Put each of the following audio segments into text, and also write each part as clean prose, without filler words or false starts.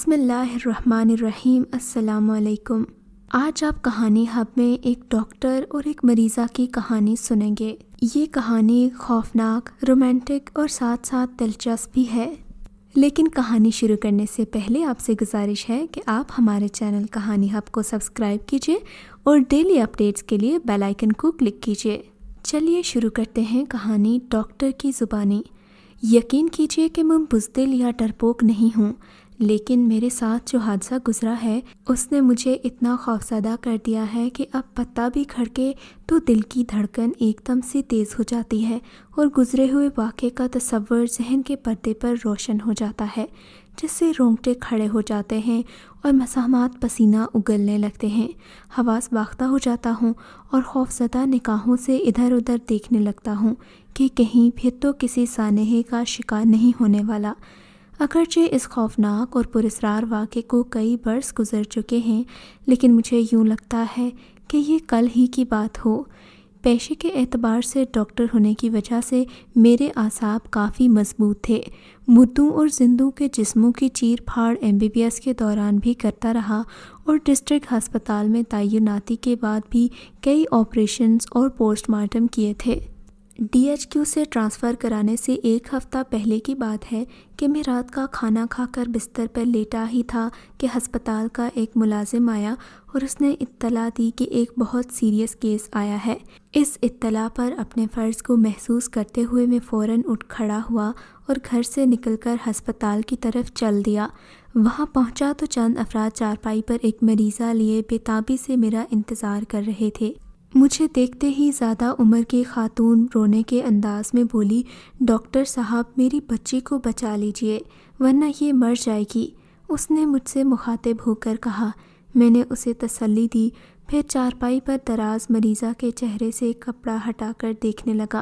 بسم اللہ الرحمن الرحیم۔ السلام علیکم۔ آج آپ کہانی ہب میں ایک ڈاکٹر اور ایک مریضہ کی کہانی سنیں گے۔ یہ کہانی خوفناک، رومانٹک اور ساتھ ساتھ دلچسپ بھی ہے، لیکن کہانی شروع کرنے سے پہلے آپ سے گزارش ہے کہ آپ ہمارے چینل کہانی ہب کو سبسکرائب کیجیے اور ڈیلی اپڈیٹس کے لیے بیل آئیکن کو کلک کیجیے۔ چلیے شروع کرتے ہیں کہانی ڈاکٹر کی زبانی۔ یقین کیجیے کہ میں بزدل یا ڈرپوک نہیں ہوں، لیکن میرے ساتھ جو حادثہ گزرا ہے اس نے مجھے اتنا خوفزدہ کر دیا ہے کہ اب پتہ بھی کھڑکے تو دل کی دھڑکن ایک دم سے تیز ہو جاتی ہے اور گزرے ہوئے واقعے کا تصور ذہن کے پردے پر روشن ہو جاتا ہے، جس سے رونگٹے کھڑے ہو جاتے ہیں اور مسامات پسینہ اگلنے لگتے ہیں۔ حواس باختہ ہو جاتا ہوں اور خوفزدہ نگاہوں سے ادھر ادھر دیکھنے لگتا ہوں کہ کہیں پھر تو کسی سانحے کا شکار نہیں ہونے والا۔ اگرچہ اس خوفناک اور پراسرار واقعے کو کئی برس گزر چکے ہیں، لیکن مجھے یوں لگتا ہے کہ یہ کل ہی کی بات ہو۔ پیشے کے اعتبار سے ڈاکٹر ہونے کی وجہ سے میرے اعصاب کافی مضبوط تھے۔ مردوں اور زندوں کے جسموں کی چیر پھاڑ MBBS کے دوران بھی کرتا رہا اور ڈسٹرکٹ ہسپتال میں تعیناتی کے بعد بھی کئی آپریشنز اور پوسٹ مارٹم کیے تھے۔ DHQ سے ٹرانسفر کرانے سے ایک ہفتہ پہلے کی بات ہے کہ میں رات کا کھانا کھا کر بستر پر لیٹا ہی تھا کہ ہسپتال کا ایک ملازم آیا اور اس نے اطلاع دی کہ ایک بہت سیریس کیس آیا ہے۔ اس اطلاع پر اپنے فرض کو محسوس کرتے ہوئے میں فوراً اٹھ کھڑا ہوا اور گھر سے نکل کر ہسپتال کی طرف چل دیا۔ وہاں پہنچا تو چند افراد چارپائی پر ایک مریضہ لیے بے تابی سے میرا انتظار کر رہے تھے۔ مجھے دیکھتے ہی زیادہ عمر کی خاتون رونے کے انداز میں بولی، ڈاکٹر صاحب میری بچی کو بچا لیجئے ورنہ یہ مر جائے گی۔ اس نے مجھ سے مخاطب ہو کر کہا۔ میں نے اسے تسلی دی، پھر چارپائی پر دراز مریضہ کے چہرے سے کپڑا ہٹا کر دیکھنے لگا۔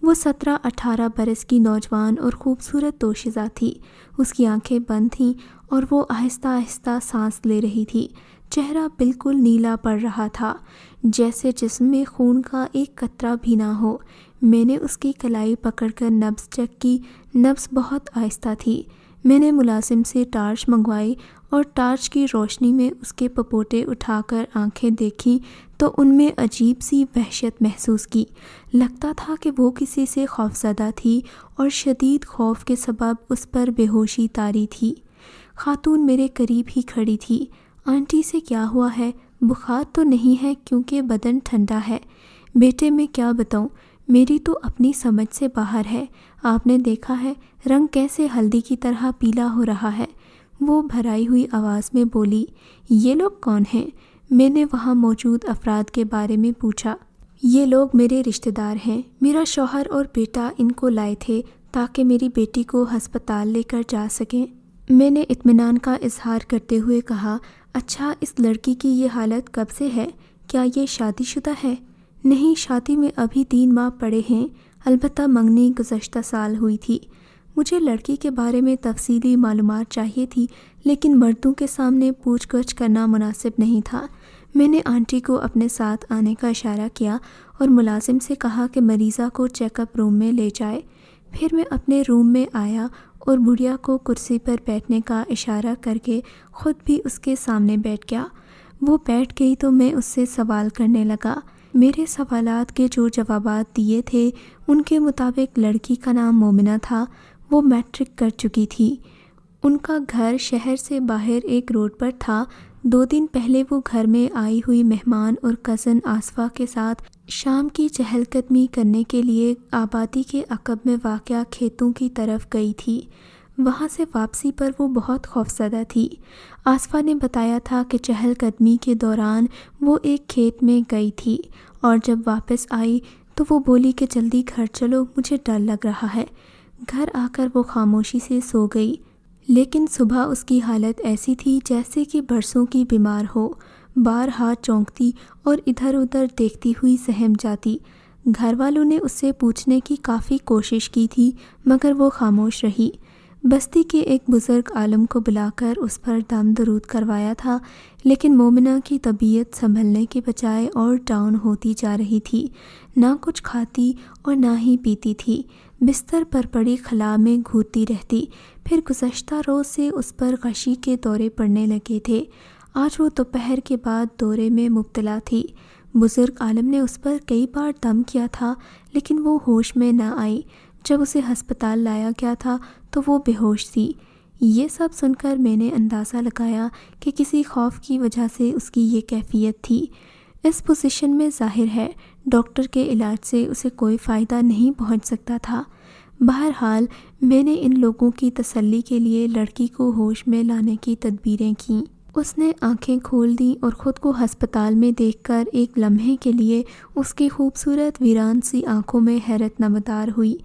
وہ 17-18 برس کی نوجوان اور خوبصورت دوشیزہ تھی۔ اس کی آنکھیں بند تھیں اور وہ آہستہ آہستہ سانس لے رہی تھی۔ چہرہ بالکل نیلا پڑ رہا تھا، جیسے جسم میں خون کا ایک قطرہ بھی نہ ہو۔ میں نے اس کی کلائی پکڑ کر نبض چیک کی۔ نبض بہت آہستہ تھی۔ میں نے ملازم سے ٹارچ منگوائی اور ٹارچ کی روشنی میں اس کے پپوٹے اٹھا کر آنکھیں دیکھیں تو ان میں عجیب سی وحشت محسوس کی۔ لگتا تھا کہ وہ کسی سے خوفزدہ تھی اور شدید خوف کے سبب اس پر بے ہوشی طاری تھی۔ خاتون میرے قریب ہی کھڑی تھی۔ آنٹی سے کیا ہوا ہے؟ بخار تو نہیں ہے کیونکہ بدن ٹھنڈا ہے۔ بیٹے میں کیا بتاؤں، میری تو اپنی سمجھ سے باہر ہے۔ آپ نے دیکھا ہے رنگ کیسے ہلدی کی طرح پیلا ہو رہا ہے۔ وہ بھرائی ہوئی آواز میں بولی۔ یہ لوگ کون ہیں؟ میں نے وہاں موجود افراد کے بارے میں پوچھا۔ یہ لوگ میرے رشتہ دار ہیں۔ میرا شوہر اور بیٹا ان کو لائے تھے تاکہ میری بیٹی کو ہسپتال لے کر جا سکیں۔ میں نے اطمینان کا اظہار کرتے ہوئے کہا، اچھا اس لڑکی کی یہ حالت کب سے ہے؟ کیا یہ شادی شدہ ہے؟ نہیں، شادی میں ابھی 3 ماہ پڑے ہیں، البتہ منگنی گزشتہ سال ہوئی تھی۔ مجھے لڑکی کے بارے میں تفصیلی معلومات چاہیے تھی، لیکن مردوں کے سامنے پوچھ گچھ کرنا مناسب نہیں تھا۔ میں نے آنٹی کو اپنے ساتھ آنے کا اشارہ کیا اور ملازم سے کہا کہ مریضہ کو چیک اپ روم میں لے جائے۔ پھر میں اپنے روم میں آیا اور بڑھیا کو کرسی پر بیٹھنے کا اشارہ کر کے خود بھی اس کے سامنے بیٹھ گیا۔ وہ بیٹھ گئی تو میں اس سے سوال کرنے لگا۔ میرے سوالات کے جو جوابات دیے تھے ان کے مطابق لڑکی کا نام مومنہ تھا۔ وہ میٹرک کر چکی تھی۔ ان کا گھر شہر سے باہر ایک روڈ پر تھا۔ 2 دن پہلے وہ گھر میں آئی ہوئی مہمان اور کزن آصفہ کے ساتھ شام کی چہل قدمی کرنے کے لیے آبادی کے عقب میں واقع کھیتوں کی طرف گئی تھی۔ وہاں سے واپسی پر وہ بہت خوفزدہ تھی۔ آصفہ نے بتایا تھا کہ چہل قدمی کے دوران وہ ایک کھیت میں گئی تھی اور جب واپس آئی تو وہ بولی کہ جلدی گھر چلو، مجھے ڈر لگ رہا ہے۔ گھر آ کر وہ خاموشی سے سو گئی، لیکن صبح اس کی حالت ایسی تھی جیسے کہ برسوں کی بیمار ہو۔ بارہا چونکتی اور ادھر ادھر دیکھتی ہوئی سہم جاتی۔ گھر والوں نے اس سے پوچھنے کی کافی کوشش کی تھی مگر وہ خاموش رہی۔ بستی کے ایک بزرگ عالم کو بلا کر اس پر دم درود کروایا تھا، لیکن مومنہ کی طبیعت سنبھلنے کے بجائے اور ڈاؤن ہوتی جا رہی تھی۔ نہ کچھ کھاتی اور نہ ہی پیتی تھی۔ بستر پر پڑی خلا میں گھورتی رہتی۔ پھر گزشتہ روز سے اس پر غشی کے دورے پڑنے لگے تھے۔ آج وہ دوپہر کے بعد دورے میں مبتلا تھی۔ بزرگ عالم نے اس پر کئی بار دم کیا تھا لیکن وہ ہوش میں نہ آئی۔ جب اسے ہسپتال لایا گیا تھا تو وہ بے ہوش تھی۔ یہ سب سن کر میں نے اندازہ لگایا کہ کسی خوف کی وجہ سے اس کی یہ کیفیت تھی۔ اس پوزیشن میں ظاہر ہے ڈاکٹر کے علاج سے اسے کوئی فائدہ نہیں پہنچ سکتا تھا۔ بہرحال میں نے ان لوگوں کی تسلی کے لیے لڑکی کو ہوش میں لانے کی تدبیریں کیں۔ اس نے آنکھیں کھول دیں اور خود کو ہسپتال میں دیکھ کر ایک لمحے کے لیے اس کی خوبصورت ویران سی آنکھوں میں حیرت نمودار ہوئی۔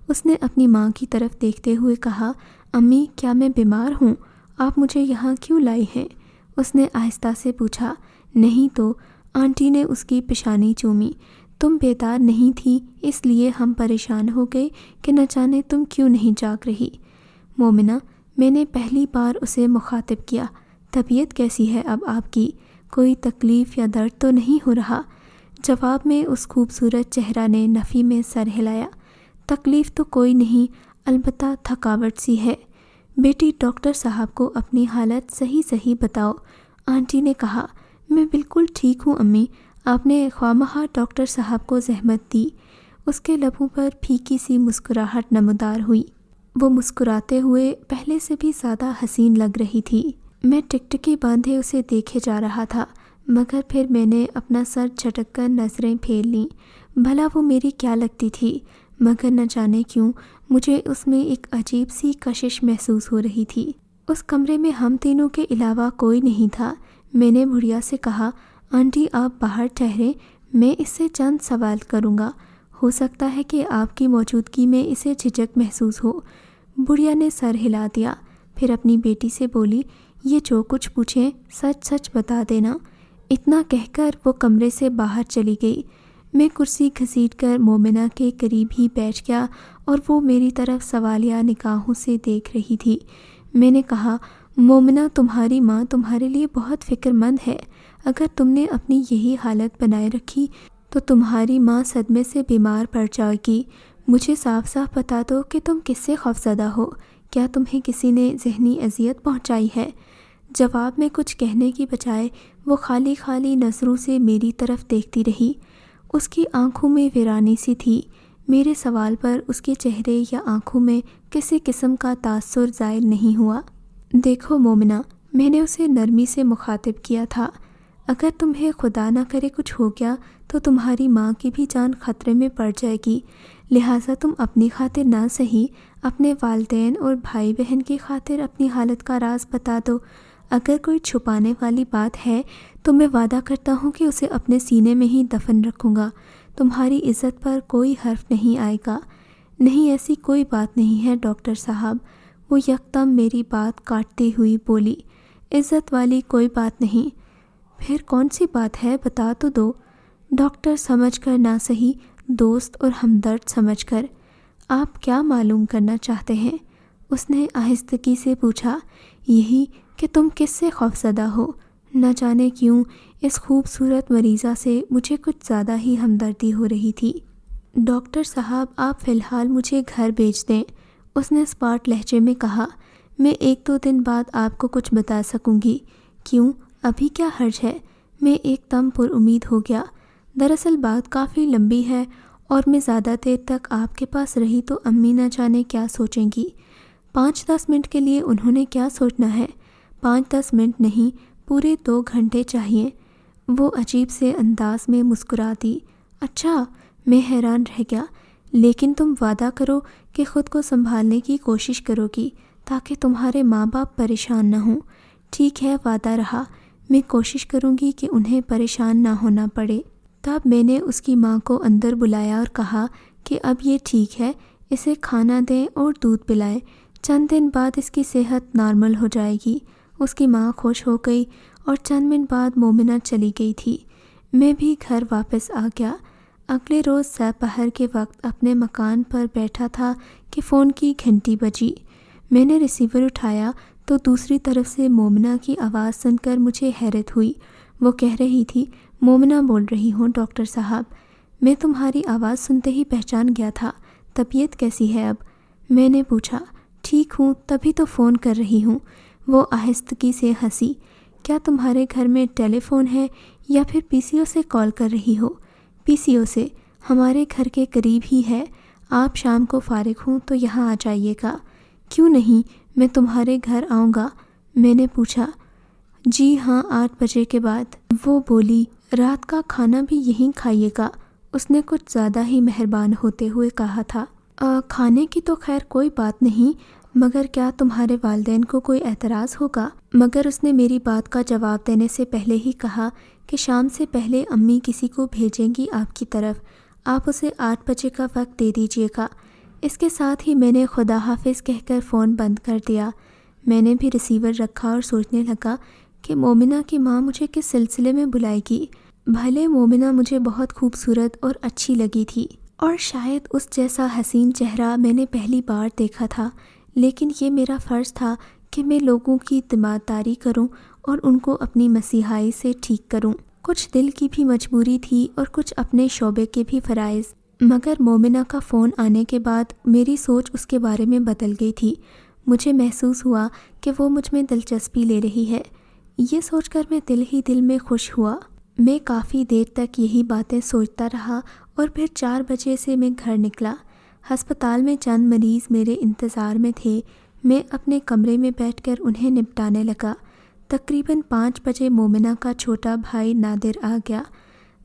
اس نے اپنی ماں کی طرف دیکھتے ہوئے کہا، امی کیا میں بیمار ہوں؟ آپ مجھے یہاں کیوں لائی ہیں؟ اس نے آہستہ سے پوچھا۔ نہیں تو، آنٹی نے اس کی پیشانی چومی۔ تم بیدار نہیں تھی اس لیے ہم پریشان ہو گئے کہ نہ جانے تم کیوں نہیں جاگ رہی۔ مومنہ، میں نے پہلی بار اسے مخاطب کیا، طبیعت کیسی ہے اب آپ کی؟ کوئی تکلیف یا درد تو نہیں ہو رہا؟ جواب میں اس خوبصورت چہرہ نے نفی میں سر ہلایا۔ تکلیف تو کوئی نہیں، البتہ تھکاوٹ سی ہے۔ بیٹی ڈاکٹر صاحب کو اپنی حالت صحیح بتاؤ، آنٹی نے کہا۔ میں بالکل ٹھیک ہوں امی، آپ نے خواہ ڈاکٹر صاحب کو زحمت دی۔ اس کے لبوں پر پھیکی سی مسکراہٹ نمودار ہوئی۔ وہ مسکراتے ہوئے پہلے سے بھی زیادہ حسین لگ رہی تھی۔ میں ٹکٹکی باندھے اسے دیکھے جا رہا تھا، مگر پھر میں نے اپنا سر جھٹک کر نظریں پھیر لیں۔ بھلا وہ میری کیا لگتی تھی؟ مگر نہ جانے کیوں مجھے اس میں ایک عجیب سی کشش محسوس ہو رہی تھی۔ اس کمرے میں ہم تینوں کے علاوہ کوئی نہیں تھا۔ میں نے بڑھیا سے کہا، آنٹی آپ باہر ٹھہریں، میں اس سے چند سوال کروں گا، ہو سکتا ہے کہ آپ کی موجودگی میں اسے جھجک محسوس ہو۔ بڑھیا نے سر ہلا دیا، پھر اپنی بیٹی سے بولی، یہ جو کچھ پوچھیں سچ بتا دینا۔ اتنا کہہ کر وہ کمرے سے باہر چلی گئی۔ میں کرسی گھسیٹ کر مومنہ کے قریب ہی بیٹھ گیا اور وہ میری طرف سوالیہ نگاہوں سے دیکھ رہی تھی۔ میں نے کہا، مومنہ تمہاری ماں تمہارے لیے بہت فکر مند ہے۔ اگر تم نے اپنی یہی حالت بنائے رکھی تو تمہاری ماں صدمے سے بیمار پڑ جائے گی۔ مجھے صاف بتا دو کہ تم کس سے خوفزدہ ہو؟ کیا تمہیں کسی نے ذہنی اذیت پہنچائی ہے؟ جواب میں کچھ کہنے کی بجائے وہ خالی نظروں سے میری طرف دیکھتی رہی۔ اس کی آنکھوں میں ویرانی سی تھی۔ میرے سوال پر اس کے چہرے یا آنکھوں میں کسی قسم کا تاثر ظاہر نہیں ہوا۔ دیکھو مومنہ، میں نے اسے نرمی سے مخاطب کیا تھا، اگر تمہیں خدا نہ کرے کچھ ہو گیا تو تمہاری ماں کی بھی جان خطرے میں پڑ جائے گی، لہٰذا تم اپنی خاطر نہ سہی اپنے والدین اور بھائی بہن کی خاطر اپنی حالت کا راز بتا دو۔ اگر کوئی چھپانے والی بات ہے تو میں وعدہ کرتا ہوں کہ اسے اپنے سینے میں ہی دفن رکھوں گا، تمہاری عزت پر کوئی حرف نہیں آئے گا۔ نہیں، ایسی کوئی بات نہیں ہے ڈاکٹر صاحب، وہ یکدم میری بات کاٹتی ہوئی بولی، عزت والی کوئی بات نہیں۔ پھر کون سی بات ہے، بتا تو دو۔ ڈاکٹر سمجھ کر نہ سہی، دوست اور ہمدرد سمجھ کر۔ آپ کیا معلوم کرنا چاہتے ہیں؟ اس نے آہستگی سے پوچھا۔ یہی کہ تم کس سے خوفزدہ ہو؟ نہ جانے کیوں اس خوبصورت مریضہ سے مجھے کچھ زیادہ ہی ہمدردی ہو رہی تھی۔ ڈاکٹر صاحب آپ فی الحال مجھے گھر بھیج دیں، اس نے اسپاٹ لہجے میں کہا۔ میں 1-2 دن بعد آپ کو کچھ بتا سکوں گی۔ کیوں، ابھی کیا حرج ہے؟ میں ایک دم پر امید ہو گیا۔ دراصل بات کافی لمبی ہے اور میں زیادہ دیر تک آپ کے پاس رہی تو امی نہ جانے کیا سوچیں گی۔ 5-10 منٹ کے لیے انہوں نے کیا سوچنا ہے؟ 5-10 منٹ نہیں، پورے 2 گھنٹے چاہیے۔ وہ عجیب سے انداز میں مسکرا دی۔ اچھا، میں حیران رہ گیا، لیکن تم وعدہ کرو کہ خود کو سنبھالنے کی کوشش کرو گی تاکہ تمہارے ماں باپ پریشان نہ ہوں۔ ٹھیک ہے، وعدہ رہا، میں کوشش کروں گی کہ انہیں پریشان نہ ہونا پڑے۔ تب میں نے اس کی ماں کو اندر بلایا اور کہا کہ اب یہ ٹھیک ہے، اسے کھانا دیں اور دودھ پلائیں، چند دن بعد اس کی صحت نارمل ہو جائے گی۔ اس کی ماں خوش ہو گئی اور چند منٹ بعد مومنہ چلی گئی تھی۔ میں بھی گھر واپس آ گیا۔ اگلے روز سحر کے وقت اپنے مکان پر بیٹھا تھا کہ فون کی گھنٹی بجی۔ میں نے ریسیور اٹھایا تو دوسری طرف سے مومنہ کی آواز سن کر مجھے حیرت ہوئی۔ وہ کہہ رہی تھی، مومنہ بول رہی ہوں ڈاکٹر صاحب، میں تمہاری آواز سنتے ہی پہچان گیا تھا، طبیعت کیسی ہے اب؟ میں نے پوچھا۔ ٹھیک ہوں، تبھی تو فون کر رہی ہوں۔ وہ آہستگی سے ہنسی۔ کیا تمہارے گھر میں ٹیلی فون ہے یا پھر پی سی او سے کال کر رہی ہو؟ پی سی او سے، ہمارے گھر کے قریب ہی ہے۔ آپ شام کو فارغ ہوں تو یہاں آ جائیے گا۔ کیوں نہیں، میں تمہارے گھر آؤں گا۔ میں نے پوچھا۔ جی ہاں، 8 بجے کے بعد۔ وہ بولی، رات کا کھانا بھی یہیں کھائیے گا۔ اس نے کچھ زیادہ ہی مہربان ہوتے ہوئے کہا تھا۔ کھانے کی تو خیر کوئی بات نہیں، مگر کیا تمہارے والدین کو کوئی اعتراض ہوگا؟ مگر اس نے میری بات کا جواب دینے سے پہلے ہی کہا کہ شام سے پہلے امی کسی کو بھیجیں گی آپ کی طرف، آپ اسے 8 بجے کا وقت دے دیجیے گا۔ اس کے ساتھ ہی میں نے خدا حافظ کہہ کر فون بند کر دیا۔ میں نے بھی ریسیور رکھا اور سوچنے لگا کہ مومنہ کی ماں مجھے کس سلسلے میں بلائے گی۔ بھلے مومنہ مجھے بہت خوبصورت اور اچھی لگی تھی، اور شاید اس جیسا حسین چہرہ میں نے پہلی بار دیکھا تھا، لیکن یہ میرا فرض تھا کہ میں لوگوں کی تیمارداری کروں اور ان کو اپنی مسیحائی سے ٹھیک کروں۔ کچھ دل کی بھی مجبوری تھی اور کچھ اپنے شعبے کے بھی فرائض، مگر مومنہ کا فون آنے کے بعد میری سوچ اس کے بارے میں بدل گئی تھی۔ مجھے محسوس ہوا کہ وہ مجھ میں دلچسپی لے رہی ہے۔ یہ سوچ کر میں دل ہی دل میں خوش ہوا۔ میں کافی دیر تک یہی باتیں سوچتا رہا اور پھر 4 بجے سے میں گھر نکلا۔ ہسپتال میں چند مریض میرے انتظار میں تھے۔ میں اپنے کمرے میں بیٹھ کر انہیں نپٹانے لگا۔ تقریباً 5 بجے مومنہ کا چھوٹا بھائی نادر آ گیا۔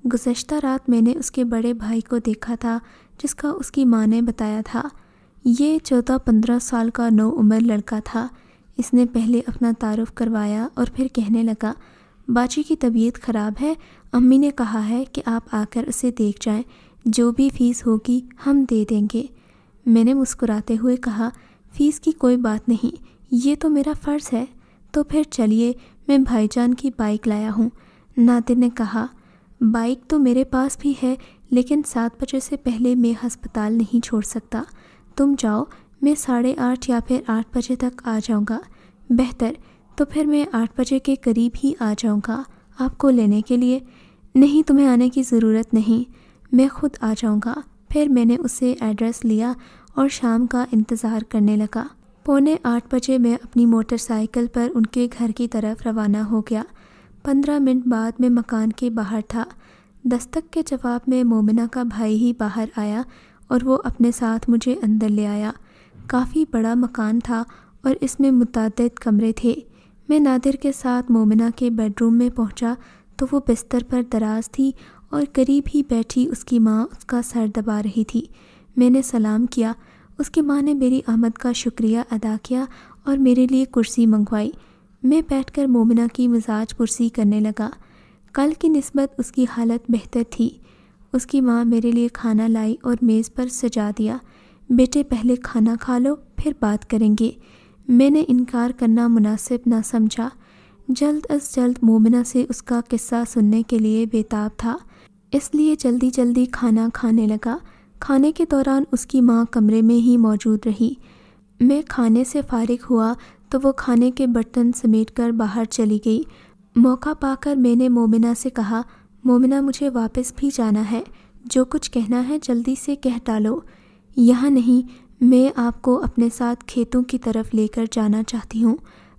گزشتہ رات میں نے اس کے بڑے بھائی کو دیکھا تھا، جس کا اس کی ماں نے بتایا تھا۔ یہ 14-15 سال کا نوعمر لڑکا تھا۔ اس نے پہلے اپنا تعارف کروایا اور پھر کہنے لگا، باجی کی طبیعت خراب ہے، امی نے کہا ہے کہ آپ آ کر اسے دیکھ جائیں، جو بھی فیس ہوگی ہم دے دیں گے۔ میں نے مسکراتے ہوئے کہا، فیس کی کوئی بات نہیں، یہ تو میرا فرض ہے۔ تو پھر چلیے، میں بھائی جان کی بائک لایا ہوں۔ نادر نے کہا، بائک تو میرے پاس بھی ہے، لیکن 7 بجے سے پہلے میں ہسپتال نہیں چھوڑ سکتا۔ تم جاؤ، میں 8:30 یا پھر 8 بجے تک آ جاؤں گا۔ بہتر، تو پھر میں 8 بجے کے قریب ہی آ جاؤں گا آپ کو لینے کے لیے۔ نہیں، تمہیں آنے کی ضرورت نہیں، میں خود آ جاؤں گا۔ پھر میں نے اسے ایڈریس لیا اور شام کا انتظار کرنے لگا۔ 7:45 بجے میں اپنی موٹر سائیکل پر ان کے گھر کی طرف روانہ ہو گیا۔ 15 منٹ بعد میں مکان کے باہر تھا۔ دستک کے جواب میں مومنہ کا بھائی ہی باہر آیا اور وہ اپنے ساتھ مجھے اندر لے آیا۔ کافی بڑا مکان تھا اور اس میں متعدد کمرے تھے۔ میں نادر کے ساتھ مومنہ کے بیڈ روم میں پہنچا تو وہ بستر پر دراز تھی اور قریب ہی بیٹھی اس کی ماں اس کا سر دبا رہی تھی۔ میں نے سلام کیا۔ اس کی ماں نے میری آمد کا شکریہ ادا کیا اور میرے لیے کرسی منگوائی۔ میں بیٹھ کر مومنہ کی مزاج پرسی کرنے لگا۔ کل کی نسبت اس کی حالت بہتر تھی۔ اس کی ماں میرے لیے کھانا لائی اور میز پر سجا دیا۔ بیٹے، پہلے کھانا کھا لو، پھر بات کریں گے۔ میں نے انکار کرنا مناسب نہ سمجھا۔ جلد از جلد مومنہ سے اس کا قصہ سننے کے لیے بےتاب تھا، اس لیے جلدی جلدی کھانا کھانے لگا۔ کھانے کے دوران اس کی ماں کمرے میں ہی موجود رہی۔ میں کھانے سے فارغ ہوا تو وہ کھانے کے برتن سمیٹ کر باہر چلی گئی۔ موقع پا کر میں نے مومنہ سے کہا، مومنہ، مجھے واپس بھی جانا ہے، جو کچھ کہنا ہے جلدی سے کہہ ڈالو۔ یہاں نہیں، میں آپ کو اپنے ساتھ کھیتوں کی طرف لے کر جانا چاہتی ہوں،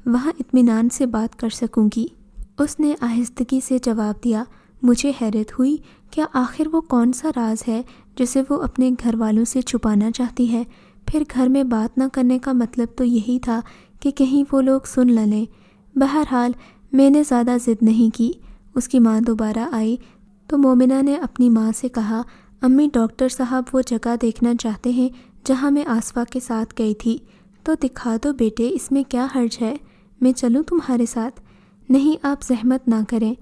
وہاں اطمینان سے بات کر سکوں گی۔ اس نے آہستگی سے جواب دیا۔ مجھے حیرت ہوئی، کیا آخر وہ کون سا راز ہے جسے وہ اپنے گھر والوں سے چھپانا چاہتی ہے؟ پھر گھر میں بات نہ کرنے کا مطلب تو یہی تھا کہ کہیں وہ لوگ سن نہ لیں۔ بہرحال میں نے زیادہ ضد نہیں کی۔ اس کی ماں دوبارہ آئی تو مومنہ نے اپنی ماں سے کہا، امی، ڈاکٹر صاحب وہ جگہ دیکھنا چاہتے ہیں جہاں میں آصفہ کے ساتھ گئی تھی۔ تو دکھا دو بیٹے، اس میں کیا حرج ہے، میں چلوں تمہارے ساتھ؟ نہیں، آپ زحمت نہ کریں،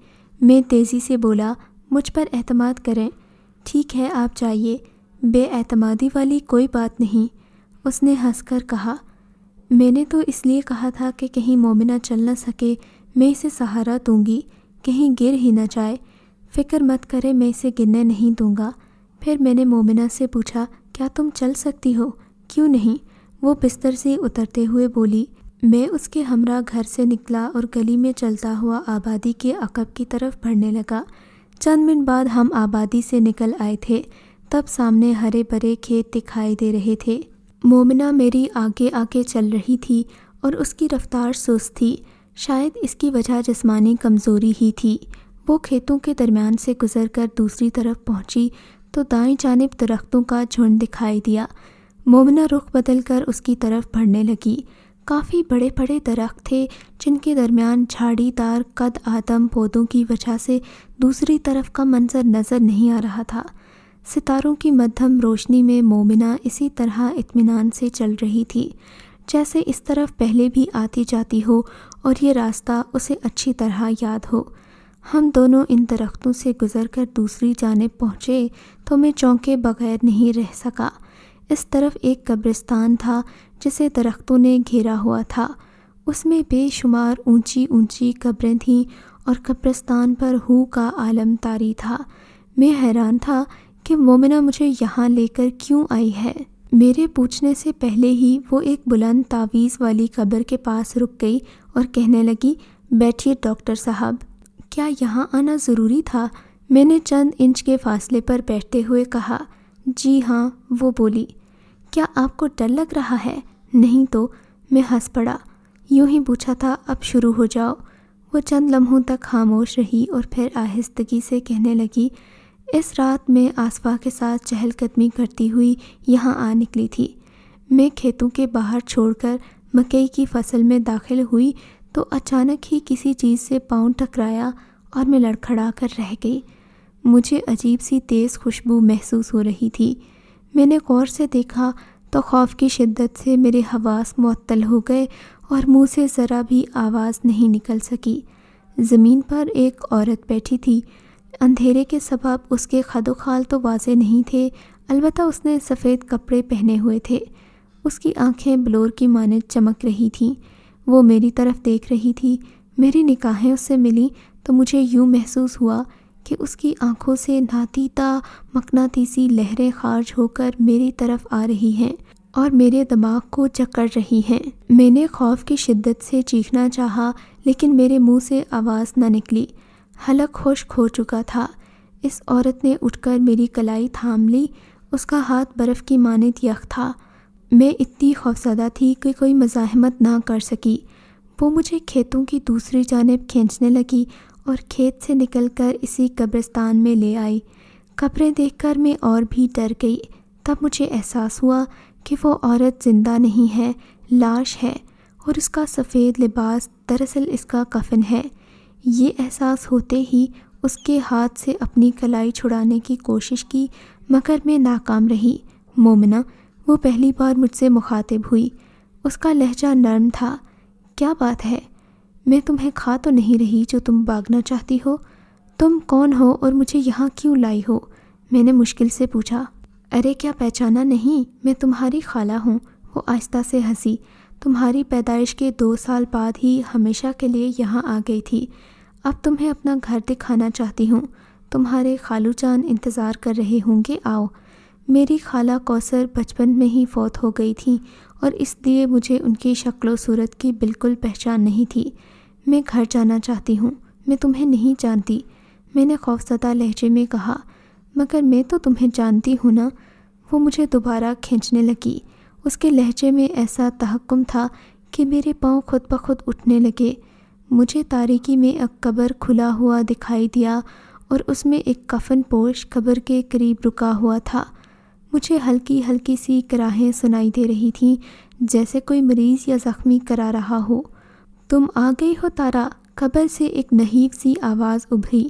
میں تیزی سے بولا، مجھ پر اعتماد کریں۔ ٹھیک ہے، آپ جائیے، بے اعتمادی والی کوئی بات نہیں۔ اس نے ہنس کر کہا، میں نے تو اس لیے کہا تھا کہ کہیں مومنہ چل نہ سکے، میں اسے سہارا دوں گی، کہیں گر ہی نہ جائے۔ فکر مت کرے، میں اسے گرنے نہیں دوں گا۔ پھر میں نے مومنہ سے پوچھا، کیا تم چل سکتی ہو؟ کیوں نہیں؟ وہ بستر سے اترتے ہوئے بولی۔ میں اس کے ہمراہ گھر سے نکلا اور گلی میں چلتا ہوا آبادی کے عقب کی طرف بڑھنے لگا۔ چند منٹ بعد ہم آبادی سے نکل آئے تھے۔ تب سامنے ہرے بھرے کھیت دکھائی دے رہے تھے۔ مومنہ میری آگے آگے چل رہی تھی اور اس کی رفتار سست تھی۔ شاید اس کی وجہ جسمانی کمزوری ہی تھی۔ وہ کھیتوں کے درمیان سے گزر کر دوسری طرف پہنچی تو دائیں جانب درختوں کا جھنڈ دکھائی دیا۔ مومنہ رخ بدل کر اس کی طرف بڑھنے لگی۔ کافی بڑے بڑے درخت تھے جن کے درمیان جھاڑی دار قد آدم پودوں کی وجہ سے دوسری طرف کا منظر نظر نہیں آ رہا تھا۔ ستاروں کی مدھم روشنی میں مومنہ اسی طرح اطمینان سے چل رہی تھی جیسے اس طرف پہلے بھی آتی جاتی ہو اور یہ راستہ اسے اچھی طرح یاد ہو۔ ہم دونوں ان درختوں سے گزر کر دوسری جانب پہنچے تو میں چونکے بغیر نہیں رہ سکا۔ اس طرف ایک قبرستان تھا جسے درختوں نے گھیرا ہوا تھا۔ اس میں بے شمار اونچی اونچی قبریں تھیں اور قبرستان پر ہو کا عالم طاری تھا۔ میں حیران تھا کہ مومنہ مجھے یہاں لے کر کیوں آئی ہے۔ میرے پوچھنے سے پہلے ہی وہ ایک بلند تعویذ والی قبر کے پاس رک گئی اور کہنے لگی، بیٹھیے ڈاکٹر صاحب۔ کیا یہاں آنا ضروری تھا؟ میں نے چند انچ کے فاصلے پر بیٹھتے ہوئے کہا۔ جی ہاں، وہ بولی۔ کیا آپ کو ڈر لگ رہا ہے؟ نہیں تو، میں ہنس پڑا۔ یوں ہی پوچھا تھا، اب شروع ہو جاؤ۔ وہ چند لمحوں تک خاموش رہی اور پھر آہستگی سے کہنے لگی، اس رات میں آصفا کے ساتھ چہل قدمی کرتی ہوئی یہاں آ نکلی تھی۔ میں کھیتوں کے باہر چھوڑ کر مکئی کی فصل میں داخل ہوئی تو اچانک ہی کسی چیز سے پاؤں ٹکرایا اور میں لڑکھڑا کر رہ گئی۔ مجھے عجیب سی تیز خوشبو محسوس ہو رہی تھی۔ میں نے غور سے دیکھا تو خوف کی شدت سے میرے حواس معطل ہو گئے اور منہ سے ذرا بھی آواز نہیں نکل سکی۔ زمین پر ایک عورت بیٹھی تھی۔ اندھیرے کے سبب اس کے خد و خال تو واضح نہیں تھے، البتہ اس نے سفید کپڑے پہنے ہوئے تھے۔ اس کی آنکھیں بلور کی مانند چمک رہی تھیں۔ وہ میری طرف دیکھ رہی تھی۔ میری نگاہیں اس سے ملیں تو مجھے یوں محسوس ہوا کہ اس کی آنکھوں سے نادیدہ مقناطیسی لہریں خارج ہو کر میری طرف آ رہی ہیں اور میرے دماغ کو جکڑ رہی ہیں۔ میں نے خوف کی شدت سے چیخنا چاہا لیکن میرے منہ سے آواز نہ نکلی۔ حلق خشک ہو چکا تھا۔ اس عورت نے اٹھ کر میری کلائی تھام لی۔ اس کا ہاتھ برف کی مانند یخ تھا۔ میں اتنی خوفزدہ تھی کہ کوئی مزاحمت نہ کر سکی۔ وہ مجھے کھیتوں کی دوسری جانب کھینچنے لگی اور کھیت سے نکل کر اسی قبرستان میں لے آئی۔ قبریں دیکھ کر میں اور بھی ڈر گئی۔ تب مجھے احساس ہوا کہ وہ عورت زندہ نہیں ہے، لاش ہے، اور اس کا سفید لباس دراصل اس کا کفن ہے۔ یہ احساس ہوتے ہی اس کے ہاتھ سے اپنی کلائی چھڑانے کی کوشش کی مگر میں ناکام رہی۔ مومنہ، وہ پہلی بار مجھ سے مخاطب ہوئی۔ اس کا لہجہ نرم تھا۔ کیا بات ہے؟ میں تمہیں کھا تو نہیں رہی جو تم بھاگنا چاہتی ہو؟ تم کون ہو اور مجھے یہاں کیوں لائی ہو؟ میں نے مشکل سے پوچھا۔ ارے کیا پہچانا نہیں؟ میں تمہاری خالہ ہوں۔ وہ آہستہ سے ہنسی۔ تمہاری پیدائش کے 2 سال بعد ہی ہمیشہ کے لیے یہاں آ گئی تھی۔ اب تمہیں اپنا گھر دکھانا چاہتی ہوں۔ تمہارے خالو جان انتظار کر رہے ہوں گے، آؤ۔ میری خالہ کوثر بچپن میں ہی فوت ہو گئی تھیں اور اس لیے مجھے ان کی شکل و صورت کی بالکل پہچان نہیں تھی۔ میں گھر جانا چاہتی ہوں۔ میں تمہیں نہیں جانتی، میں نے خوفزدہ لہجے میں کہا۔ مگر میں تو تمہیں جانتی ہوں نا۔ وہ مجھے دوبارہ کھینچنے لگی۔ اس کے لہجے میں ایسا تحکم تھا کہ میرے پاؤں خود بخود اٹھنے لگے۔ مجھے تاریکی میں ایک قبر کھلا ہوا دکھائی دیا اور اس میں ایک کفن پوش قبر کے قریب رکا ہوا تھا۔ مجھے ہلکی ہلکی سی کراہیں سنائی دے رہی تھیں جیسے کوئی مریض یا زخمی کرا رہا ہو۔ تم آ گئی ہو تارا؟ قبر سے ایک نحیف سی آواز ابھری۔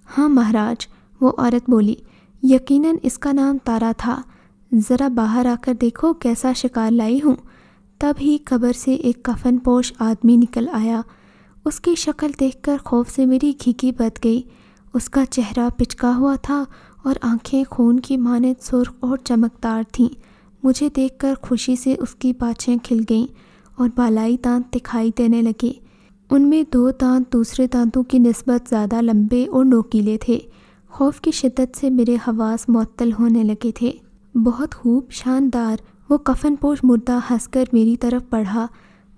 ہاں مہاراج، وہ عورت بولی۔ یقیناً اس کا نام تارا تھا۔ ذرا باہر آ کر دیکھو کیسا شکار لائی ہوں۔ تب ہی قبر سے ایک کفن پوش آدمی نکل آیا۔ اس کی شکل دیکھ کر خوف سے میری گھیگی بندھ گئی۔ اس کا چہرہ پچکا ہوا تھا اور آنکھیں خون کی مانند سرخ اور چمکدار تھیں۔ مجھے دیکھ کر خوشی سے اس کی باچھیں کھل گئیں اور بالائی دانت دکھائی دینے لگے۔ ان میں 2 دانت دوسرے دانتوں کی نسبت زیادہ لمبے اور نوکیلے تھے۔ خوف کی شدت سے میرے حواس معطل ہونے لگے تھے۔ بہت خوب، شاندار، وہ کفن پوش مردہ ہنس کر میری طرف بڑھا۔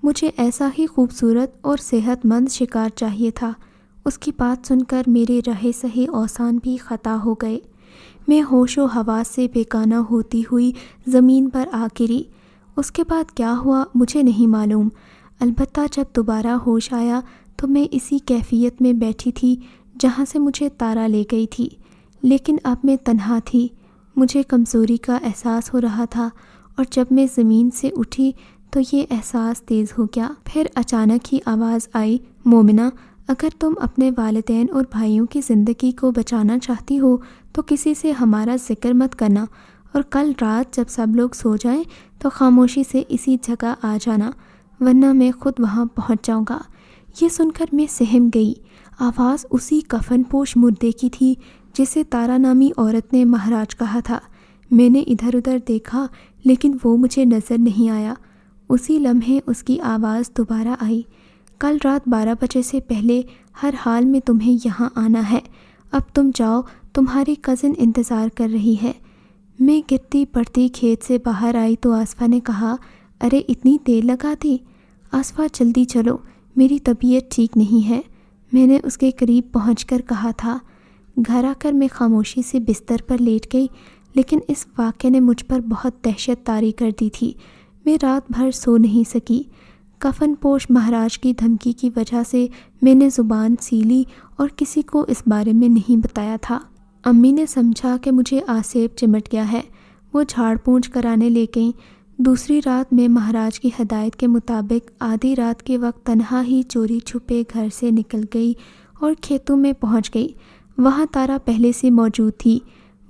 مجھے ایسا ہی خوبصورت اور صحت مند شکار چاہیے تھا۔ اس کی بات سن کر میرے رہے سہے اوسان بھی خطا ہو گئے۔ میں ہوش و حواس سے بیگانہ ہوتی ہوئی زمین پر آ گری۔ اس کے بعد کیا ہوا مجھے نہیں معلوم، البتہ جب دوبارہ ہوش آیا تو میں اسی کیفیت میں بیٹھی تھی جہاں سے مجھے تارا لے گئی تھی، لیکن اب میں تنہا تھی۔ مجھے کمزوری کا احساس ہو رہا تھا، اور جب میں زمین سے اٹھی تو یہ احساس تیز ہو گیا۔ پھر اچانک ہی آواز آئی، مومنہ، اگر تم اپنے والدین اور بھائیوں کی زندگی کو بچانا چاہتی ہو تو کسی سے ہمارا ذکر مت کرنا، اور کل رات جب سب لوگ سو جائیں تو خاموشی سے اسی جگہ آ جانا، ورنہ میں خود وہاں پہنچ جاؤں گا۔ یہ سن کر میں سہم گئی۔ آواز اسی کفن پوش مردے کی تھی جسے تارا نامی عورت نے مہاراج کہا تھا۔ میں نے ادھر ادھر دیکھا لیکن وہ مجھے نظر نہیں آیا۔ اسی لمحے اس کی آواز دوبارہ آئی، کل رات 12 بجے سے پہلے ہر حال میں تمہیں یہاں آنا ہے، اب تم جاؤ، تمہاری کزن انتظار کر رہی ہے۔ میں گرتی پڑتی کھیت سے باہر آئی تو آصفہ نے کہا، ارے اتنی دیر لگا دی؟ آصفہ جلدی چلو، میری طبیعت ٹھیک نہیں ہے، میں نے اس کے قریب پہنچ کر کہا تھا۔ گھر آ کر میں خاموشی سے بستر پر لیٹ گئی، لیکن اس واقعے نے مجھ پر بہت دہشت طاری کر دی تھی۔ میں رات بھر سو نہیں سکی۔ کفن پوش مہاراج کی دھمکی کی وجہ سے میں نے زبان سی لی اور کسی کو اس بارے میں نہیں بتایا تھا۔ امی نے سمجھا کہ مجھے آسیب چمٹ گیا ہے، وہ جھاڑ پونچھ کرانے لے گئیں۔ دوسری رات میں مہاراج کی ہدایت کے مطابق آدھی رات کے وقت تنہا ہی چوری چھپے گھر سے نکل گئی اور کھیتوں میں پہنچ گئی۔ وہاں تارا پہلے سے موجود تھی۔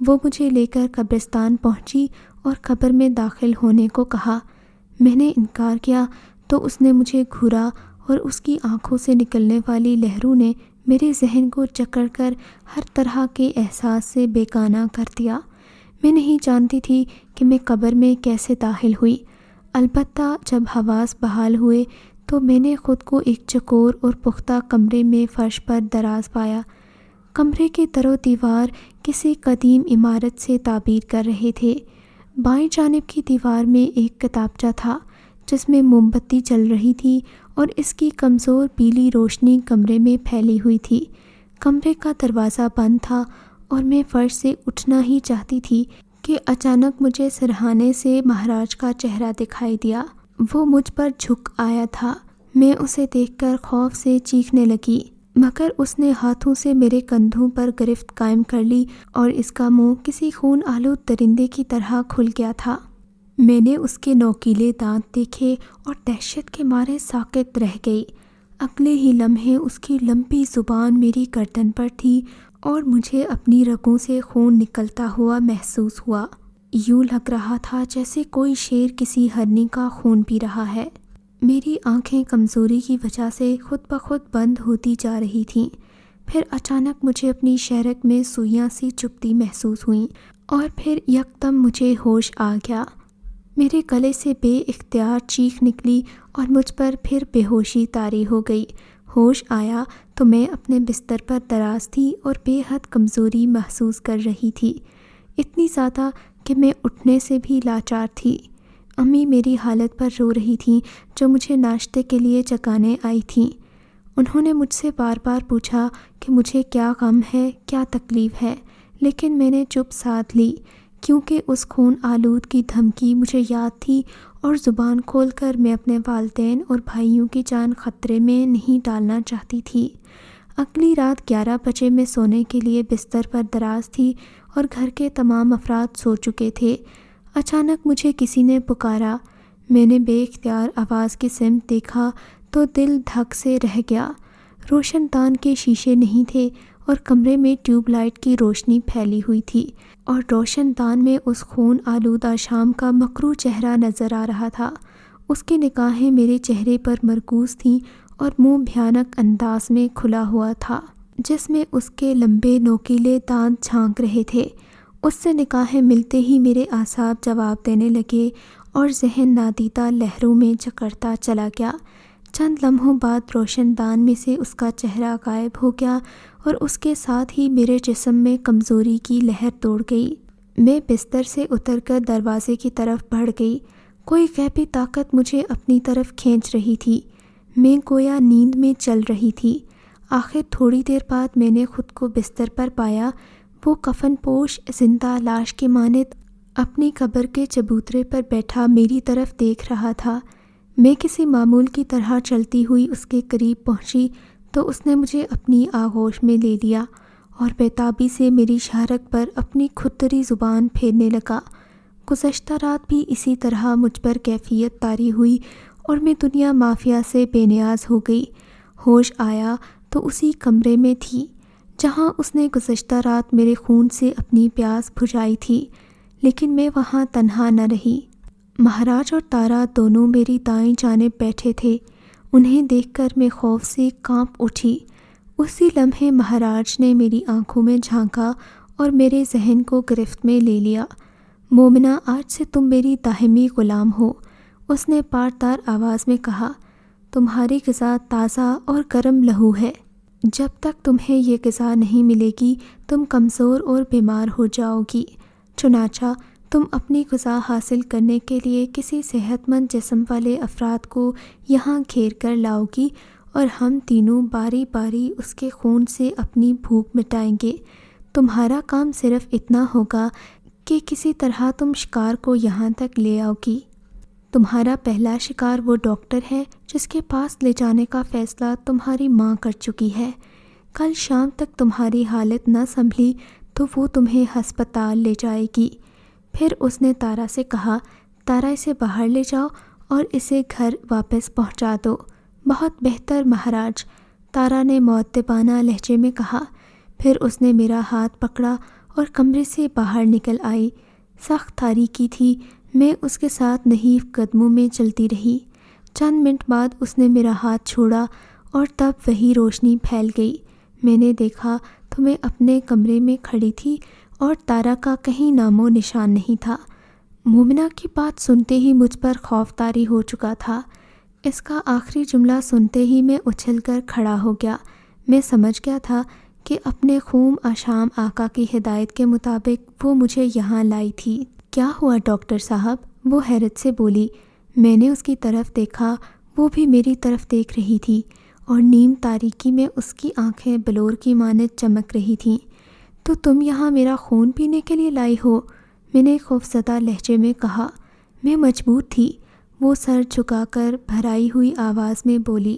وہ مجھے لے کر قبرستان پہنچی اور قبر میں داخل ہونے کو کہا۔ میں نے انکار کیا تو اس نے مجھے گھورا اور اس کی آنکھوں سے نکلنے والی لہروں نے میرے ذہن کو جکڑ کر ہر طرح کے احساس سے بیگانہ کر دیا۔ میں نہیں جانتی تھی کہ میں قبر میں کیسے داخل ہوئی، البتہ جب حواس بحال ہوئے تو میں نے خود کو ایک چکور اور پختہ کمرے میں فرش پر دراز پایا۔ کمرے کے در و دیوار کسی قدیم عمارت سے تعبیر کر رہے تھے۔ بائیں جانب کی دیوار میں ایک کتابچہ تھا جس میں موم بتی جل رہی تھی اور اس کی کمزور پیلی روشنی کمرے میں پھیلی ہوئی تھی۔ کمرے کا دروازہ بند تھا اور میں فرش سے اٹھنا ہی چاہتی تھی کہ اچانک مجھے سرہانے سے مہاراج کا چہرہ دکھائی دیا۔ وہ مجھ پر جھک آیا تھا۔ میں اسے دیکھ کر خوف سے چیخنے لگی، مگر اس نے ہاتھوں سے میرے کندھوں پر گرفت قائم کر لی اور اس کا منہ کسی خون آلود درندے کی طرح کھل گیا تھا۔ میں نے اس کے نوکیلے دانت دیکھے اور دہشت کے مارے ساکت رہ گئی۔ اگلے ہی لمحے اس کی لمبی زبان میری گردن پر تھی اور مجھے اپنی رگوں سے خون نکلتا ہوا محسوس ہوا۔ یوں لگ رہا تھا جیسے کوئی شیر کسی ہرنی کا خون پی رہا ہے۔ میری آنکھیں کمزوری کی وجہ سے خود بخود بند ہوتی جا رہی تھیں۔ پھر اچانک مجھے اپنی شہرک میں سوئیاں سی چبھتی محسوس ہوئیں اور پھر یکدم مجھے ہوش آ گیا۔ میرے گلے سے بے اختیار چیخ نکلی اور مجھ پر پھر بے ہوشی طاری ہو گئی۔ ہوش آیا تو میں اپنے بستر پر دراز تھی اور بے حد کمزوری محسوس کر رہی تھی، اتنی زیادہ کہ میں اٹھنے سے بھی لاچار تھی۔ امی میری حالت پر رو رہی تھیں جو مجھے ناشتے کے لیے جگانے آئی تھیں۔ انہوں نے مجھ سے بار بار پوچھا کہ مجھے کیا غم ہے، کیا تکلیف ہے، لیکن میں نے چپ سادھ لی کیونکہ اس خون آلود کی دھمکی مجھے یاد تھی اور زبان کھول کر میں اپنے والدین اور بھائیوں کی جان خطرے میں نہیں ڈالنا چاہتی تھی۔ اگلی رات 11 بجے میں سونے کے لیے بستر پر دراز تھی اور گھر کے تمام افراد سو چکے تھے۔ اچانک مجھے کسی نے پکارا۔ میں نے بے اختیار آواز کی سمت دیکھا تو دل دھک سے رہ گیا۔ روشن دان کے شیشے نہیں تھے اور کمرے میں ٹیوب لائٹ کی روشنی پھیلی ہوئی تھی اور روشن دان میں اس خون آلودہ شام کا مکروہ چہرہ نظر آ رہا تھا۔ اس کی نگاہیں میرے چہرے پر مرکوز تھیں اور منہ بھیانک انداز میں کھلا ہوا تھا جس میں اس کے لمبے نوکیلے دانت جھانک رہے تھے۔ اس سے نگاہیں ملتے ہی میرے اعصاب جواب دینے لگے اور ذہن نادیدہ لہروں میں جکڑتا چلا گیا۔ چند لمحوں بعد روشن دان میں سے اس کا چہرہ غائب ہو گیا اور اس کے ساتھ ہی میرے جسم میں کمزوری کی لہر دوڑ گئی۔ میں بستر سے اتر کر دروازے کی طرف بڑھ گئی۔ کوئی غیبی طاقت مجھے اپنی طرف کھینچ رہی تھی۔ میں گویا نیند میں چل رہی تھی۔ آخر تھوڑی دیر بعد میں نے خود کو بستر پر پایا۔ وہ کفن پوش زندہ لاش کے مانند اپنی قبر کے چبوترے پر بیٹھا میری طرف دیکھ رہا تھا۔ میں کسی معمول کی طرح چلتی ہوئی اس کے قریب پہنچی تو اس نے مجھے اپنی آغوش میں لے لیا اور بےتابی سے میری شہرک پر اپنی کھتری زبان پھیرنے لگا۔ گزشتہ رات بھی اسی طرح مجھ پر کیفیت طاری ہوئی اور میں دنیا مافیا سے بے نیاز ہو گئی۔ ہوش آیا تو اسی کمرے میں تھی جہاں اس نے گزشتہ رات میرے خون سے اپنی پیاس بجھائی تھی، لیکن میں وہاں تنہا نہ رہی۔ مہاراج اور تارا دونوں میری دائیں جانب بیٹھے تھے۔ انہیں دیکھ کر میں خوف سے کانپ اٹھی۔ اسی لمحے مہاراج نے میری آنکھوں میں جھانکا اور میرے ذہن کو گرفت میں لے لیا۔ مومنہ، آج سے تم میری دائمی غلام ہو، اس نے پاردار آواز میں کہا۔ تمہاری غذا تازہ اور گرم لہو ہے۔ جب تک تمہیں یہ غذا نہیں ملے گی تم کمزور اور بیمار ہو جاؤ گی، چنانچہ تم اپنی غذا حاصل کرنے کے لیے کسی صحت مند جسم والے افراد کو یہاں گھیر کر لاؤ گی اور ہم تینوں باری باری اس کے خون سے اپنی بھوک مٹائیں گے۔ تمہارا کام صرف اتنا ہوگا کہ کسی طرح تم شکار کو یہاں تک لے آؤ گی۔ تمہارا پہلا شکار وہ ڈاکٹر ہے جس کے پاس لے جانے کا فیصلہ تمہاری ماں کر چکی ہے۔ کل شام تک تمہاری حالت نہ سنبھلی تو وہ تمہیں ہسپتال لے جائے گی۔ پھر اس نے تارا سے کہا، تارا اسے باہر لے جاؤ اور اسے گھر واپس پہنچا دو۔ بہت بہتر مہاراج، تارا نے مؤدبانہ لہجے میں کہا۔ پھر اس نے میرا ہاتھ پکڑا اور کمرے سے باہر نکل آئی۔ سخت تاریکی تھی، میں اس کے ساتھ نحیف قدموں میں چلتی رہی۔ چند منٹ بعد اس نے میرا ہاتھ چھوڑا اور تب وہی روشنی پھیل گئی۔ میں نے دیکھا تو میں اپنے کمرے میں کھڑی تھی اور تارا کا کہیں نام و نشان نہیں تھا۔ مومنہ کی بات سنتے ہی مجھ پر خوف طاری ہو چکا تھا۔ اس کا آخری جملہ سنتے ہی میں اچھل کر کھڑا ہو گیا۔ میں سمجھ گیا تھا کہ اپنے خوم آشام آقا کی ہدایت کے مطابق وہ مجھے یہاں لائی تھی۔ کیا ہوا ڈاکٹر صاحب؟ وہ حیرت سے بولی۔ میں نے اس کی طرف دیکھا، وہ بھی میری طرف دیکھ رہی تھی اور نیم تاریکی میں اس کی آنکھیں بلور کی مانند چمک رہی تھیں۔ تو تم یہاں میرا خون پینے کے لیے لائی ہو؟ میں نے خوفزدہ لہجے میں کہا۔ میں مجبور تھی، وہ سر جھکا کر بھرائی ہوئی آواز میں بولی۔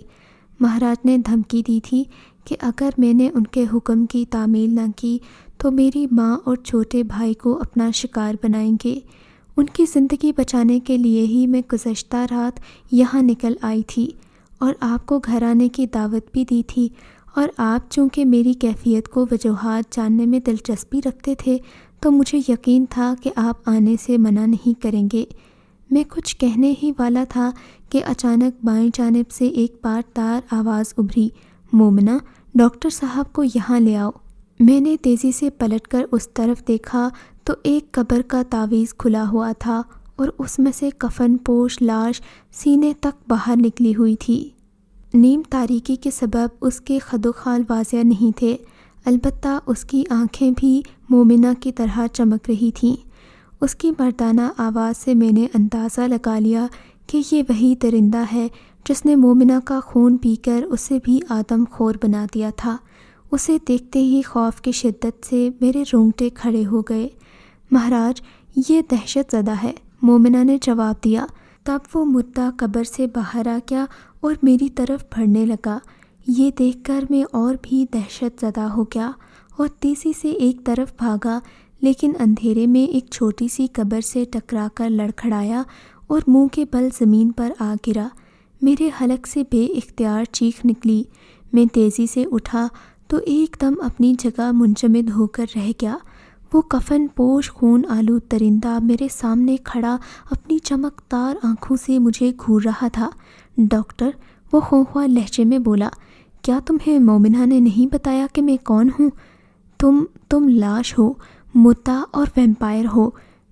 مہاراج نے دھمکی دی تھی کہ اگر میں نے ان کے حکم کی تعمیل نہ کی تو میری ماں اور چھوٹے بھائی کو اپنا شکار بنائیں گے۔ ان کی زندگی بچانے کے لیے ہی میں گزشتہ رات یہاں نکل آئی تھی اور آپ کو گھر آنے کی دعوت بھی دی تھی، اور آپ چونکہ میری کیفیت کو وجوہات جاننے میں دلچسپی رکھتے تھے تو مجھے یقین تھا کہ آپ آنے سے منع نہیں کریں گے۔ میں کچھ کہنے ہی والا تھا کہ اچانک بائیں جانب سے ایک باردار آواز ابھری، مومنہ، ڈاکٹر صاحب کو یہاں لے آؤ۔ میں نے تیزی سے پلٹ کر اس طرف دیکھا تو ایک قبر کا تعویذ کھلا ہوا تھا اور اس میں سے کفن پوش لاش سینے تک باہر نکلی ہوئی تھی۔ نیم تاریکی کے سبب اس کے خد و خال واضح نہیں تھے، البتہ اس کی آنکھیں بھی مومنہ کی طرح چمک رہی تھیں۔ اس کی مردانہ آواز سے میں نے اندازہ لگا لیا کہ یہ وہی درندہ ہے جس نے مومنہ کا خون پی کر اسے بھی آدم خور بنا دیا تھا۔ اسے دیکھتے ہی خوف کی شدت سے میرے رونگٹے کھڑے ہو گئے۔ مہاراج، یہ دہشت زدہ ہے، مومنہ نے جواب دیا۔ تب وہ مردہ قبر سے باہر آ گیا اور میری طرف بڑھنے لگا۔ یہ دیکھ کر میں اور بھی دہشت زدہ ہو گیا اور تیزی سے ایک طرف بھاگا، لیکن اندھیرے میں ایک چھوٹی سی قبر سے ٹکرا کر لڑکھڑایا اور منہ کے بل زمین پر آ گرا۔ میرے حلق سے بے اختیار چیخ نکلی۔ میں تیزی سے اٹھا تو ایک دم اپنی جگہ منجمد ہو کر رہ گیا۔ وہ کفن پوش خون آلود درندہ میرے سامنے کھڑا اپنی چمکدار آنکھوں سے مجھے گھور رہا تھا۔ ڈاکٹر، وہ خوفزدہ لہجے میں بولا، کیا تمہیں مومنہ نے نہیں بتایا کہ میں کون ہوں؟ تم لاش ہو، مردہ اور ویمپائر ہو،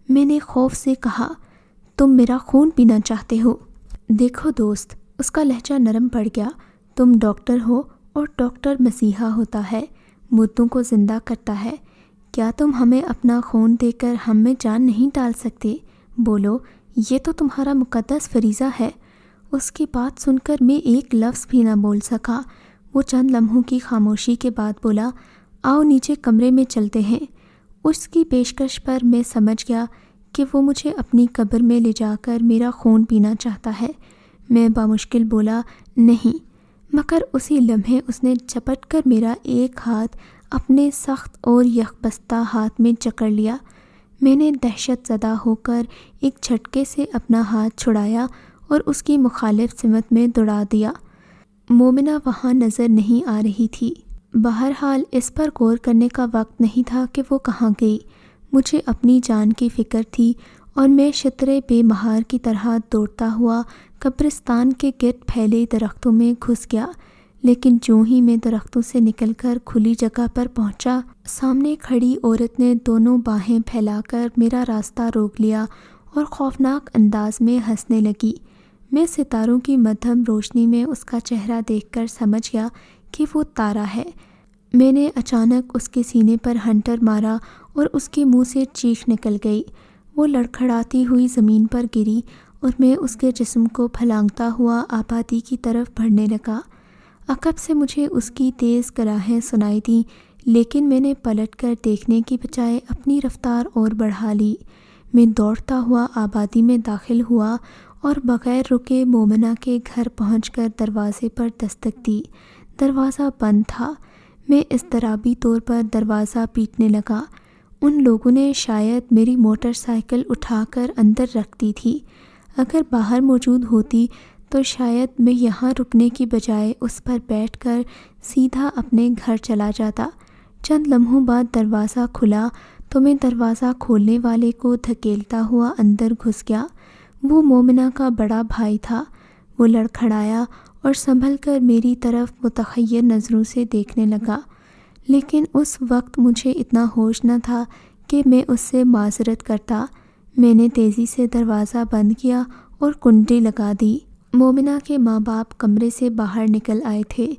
میں نے خوف سے کہا۔ تم میرا خون پینا چاہتے ہو؟ دیکھو دوست، اس کا لہجہ نرم پڑ گیا، تم ڈاکٹر ہو اور ڈاکٹر مسیحا ہوتا ہے، مردوں کو زندہ کرتا ہے۔ کیا تم ہمیں اپنا خون دے کر ہم میں جان نہیں ڈال سکتے؟ بولو، یہ تو تمہارا مقدس فریضہ ہے۔ اس کی بات سن کر میں ایک لفظ بھی نہ بول سکا۔ وہ چند لمحوں کی خاموشی کے بعد بولا، آؤ نیچے کمرے میں چلتے ہیں۔ اس کی پیشکش پر میں سمجھ گیا کہ وہ مجھے اپنی قبر میں لے جا کر میرا خون پینا چاہتا ہے۔ میں بامشکل بولا نہیں، مگر اسی لمحے اس نے جھپٹ کر میرا ایک ہاتھ اپنے سخت اور یکبستہ ہاتھ میں جکڑ لیا۔ میں نے دہشت زدہ ہو کر ایک جھٹکے سے اپنا ہاتھ چھڑایا اور اس کی مخالف سمت میں دوڑا دیا۔ مومنہ وہاں نظر نہیں آ رہی تھی۔ بہرحال اس پر غور کرنے کا وقت نہیں تھا کہ وہ کہاں گئی۔ مجھے اپنی جان کی فکر تھی اور میں شترے بے مہار کی طرح دوڑتا ہوا قبرستان کے گرد پھیلے درختوں میں گھس گیا، لیکن جوں ہی میں درختوں سے نکل کر کھلی جگہ پر پہنچا، سامنے کھڑی عورت نے دونوں باہیں پھیلا کر میرا راستہ روک لیا اور خوفناک انداز میں ہنسنے لگی۔ میں ستاروں کی مدھم روشنی میں اس کا چہرہ دیکھ کر سمجھ گیا کہ وہ تارا ہے۔ میں نے اچانک اس کے سینے پر ہنٹر مارا اور اس کے منہ سے چیخ نکل گئی۔ وہ لڑکھڑاتی ہوئی زمین پر گری اور میں اس کے جسم کو پھلانگتا ہوا آبادی کی طرف بڑھنے لگا۔ عقب سے مجھے اس کی تیز گراہیں سنائی دیں، لیکن میں نے پلٹ کر دیکھنے کی بجائے اپنی رفتار اور بڑھا لی۔ میں دوڑتا ہوا آبادی میں داخل ہوا اور بغیر رکے مومنہ کے گھر پہنچ کر دروازے پر دستک دی۔ دروازہ بند تھا۔ میں اضطرابی طور پر دروازہ پیٹنے لگا۔ ان لوگوں نے شاید میری موٹر سائیکل اٹھا کر اندر رکھ دی تھی۔ اگر باہر موجود ہوتی تو شاید میں یہاں رکنے کی بجائے اس پر بیٹھ کر سیدھا اپنے گھر چلا جاتا۔ چند لمحوں بعد دروازہ کھلا تو میں دروازہ کھولنے والے کو دھکیلتا ہوا اندر گھس گیا۔ وہ مومنہ کا بڑا بھائی تھا۔ وہ لڑکھڑایا اور سنبھل کر میری طرف متحیر نظروں سے دیکھنے لگا، لیکن اس وقت مجھے اتنا ہوش نہ تھا کہ میں اس سے معذرت کرتا۔ میں نے تیزی سے دروازہ بند کیا اور کنڈی لگا دی۔ مومنہ کے ماں باپ کمرے سے باہر نکل آئے تھے،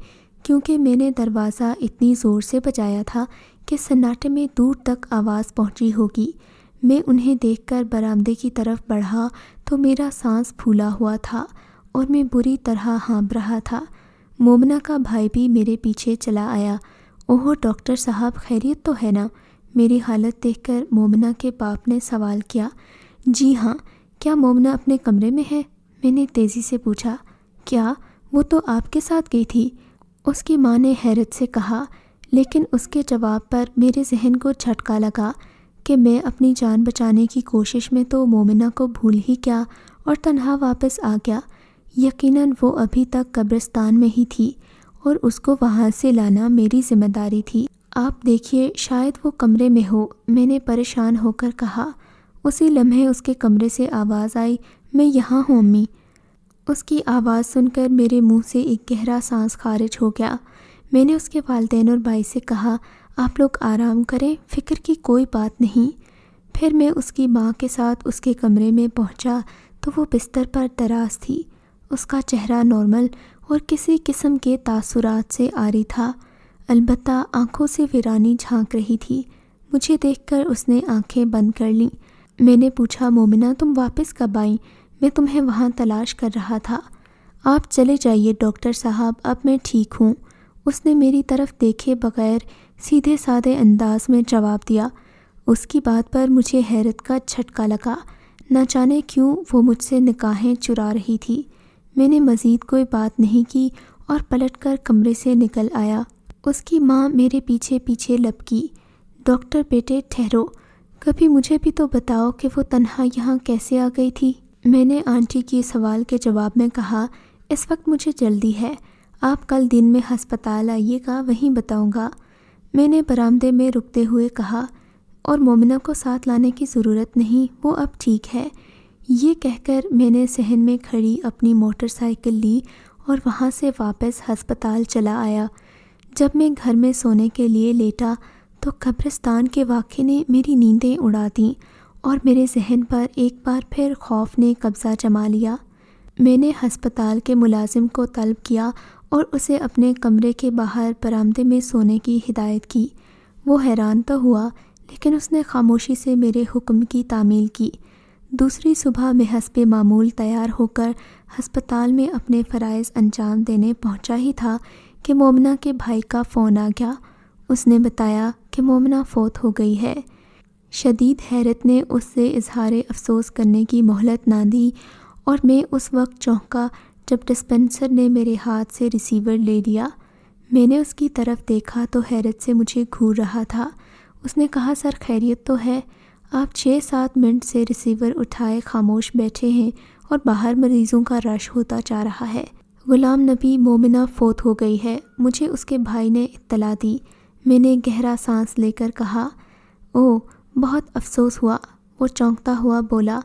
کیونکہ میں نے دروازہ اتنی زور سے بجایا تھا کہ سناٹے میں دور تک آواز پہنچی ہوگی۔ میں انہیں دیکھ کر برآمدے کی طرف بڑھا تو میرا سانس پھولا ہوا تھا اور میں بری طرح ہانپ رہا تھا۔ مومنہ کا بھائی بھی میرے پیچھے چلا آیا۔ اوہ ڈاکٹر صاحب، خیریت تو ہے نا؟ میری حالت دیکھ کر مومنہ کے باپ نے سوال کیا۔ جی ہاں۔ کیا مومنہ اپنے کمرے میں ہے؟ میں نے تیزی سے پوچھا۔ کیا وہ تو آپ کے ساتھ گئی تھی؟ اس کی ماں نے حیرت سے کہا، لیکن اس کے جواب پر میرے ذہن کو جھٹکا لگا کہ میں اپنی جان بچانے کی کوشش میں تو مومنہ کو بھول ہی کیا اور تنہا واپس آ گیا۔ یقیناً وہ ابھی تک قبرستان میں ہی تھی اور اس کو وہاں سے لانا میری ذمہ داری تھی۔ آپ دیکھیے، شاید وہ کمرے میں ہو، میں نے پریشان ہو کر کہا۔ اسی لمحے اس کے کمرے سے آواز آئی، میں یہاں ہوں امی۔ اس کی آواز سن کر میرے منہ سے ایک گہرا سانس خارج ہو گیا۔ میں نے اس کے والدین اور بھائی سے کہا، آپ لوگ آرام کریں، فکر کی کوئی بات نہیں۔ پھر میں اس کی ماں کے ساتھ اس کے کمرے میں پہنچا تو وہ بستر پر دراز تھی۔ اس کا چہرہ نارمل اور کسی قسم کے تاثرات سے عاری تھا، البتہ آنکھوں سے ویرانی جھانک رہی تھی۔ مجھے دیکھ کر اس نے آنکھیں بند کر لیں۔ میں نے پوچھا، مومنہ تم واپس کب آئیں؟ میں تمہیں وہاں تلاش کر رہا تھا۔ آپ چلے جائیے ڈاکٹر صاحب، اب میں ٹھیک ہوں۔ اس نے میری طرف دیکھے بغیر سیدھے سادے انداز میں جواب دیا۔ اس کی بات پر مجھے حیرت کا جھٹکا لگا۔ نہ جانے کیوں وہ مجھ سے نگاہیں چرا رہی تھی۔ میں نے مزید کوئی بات نہیں کی اور پلٹ کر کمرے سے نکل آیا۔ اس کی ماں میرے پیچھے پیچھے لپکی۔ ڈاکٹر بیٹے ٹھہرو، کبھی مجھے بھی تو بتاؤ کہ وہ تنہا یہاں کیسے آ گئی تھی؟ میں نے آنٹی کے سوال کے جواب میں کہا، اس وقت مجھے جلدی ہے، آپ کل دن میں ہسپتال آئیے گا، وہیں بتاؤں گا۔ میں نے برآمدے میں رکتے ہوئے کہا، اور مومنہ کو ساتھ لانے کی ضرورت نہیں، وہ اب ٹھیک ہے۔ یہ کہہ کر میں نے صحن میں کھڑی اپنی موٹر سائیکل لی اور وہاں سے واپس ہسپتال چلا آیا۔ جب میں گھر میں سونے کے لیے لیٹا تو قبرستان کے واقعے نے میری نیندیں اڑا دیں اور میرے ذہن پر ایک بار پھر خوف نے قبضہ جما لیا۔ میں نے ہسپتال کے ملازم کو طلب کیا اور اسے اپنے کمرے کے باہر برآمدے میں سونے کی ہدایت کی۔ وہ حیران تو ہوا، لیکن اس نے خاموشی سے میرے حکم کی تعمیل کی۔ دوسری صبح میں حسب معمول تیار ہو کر ہسپتال میں اپنے فرائض انجام دینے پہنچا ہی تھا کہ مومنہ کے بھائی کا فون آ گیا۔ اس نے بتایا کہ مومنہ فوت ہو گئی ہے۔ شدید حیرت نے اس سے اظہار افسوس کرنے کی مہلت نہ دی اور میں اس وقت چونکا جب ڈسپنسر نے میرے ہاتھ سے ریسیور لے لیا۔ میں نے اس کی طرف دیکھا تو حیرت سے مجھے گھور رہا تھا۔ اس نے کہا، سر خیریت تو ہے؟ آپ 6-7 منٹ سے ریسیور اٹھائے خاموش بیٹھے ہیں اور باہر مریضوں کا رش ہوتا جا رہا ہے۔ غلام نبی مومنہ فوت ہو گئی ہے، مجھے اس کے بھائی نے اطلاع دی۔ میں نے گہرا سانس لے کر کہا، اوہ بہت افسوس ہوا۔ وہ چونکتا ہوا بولا،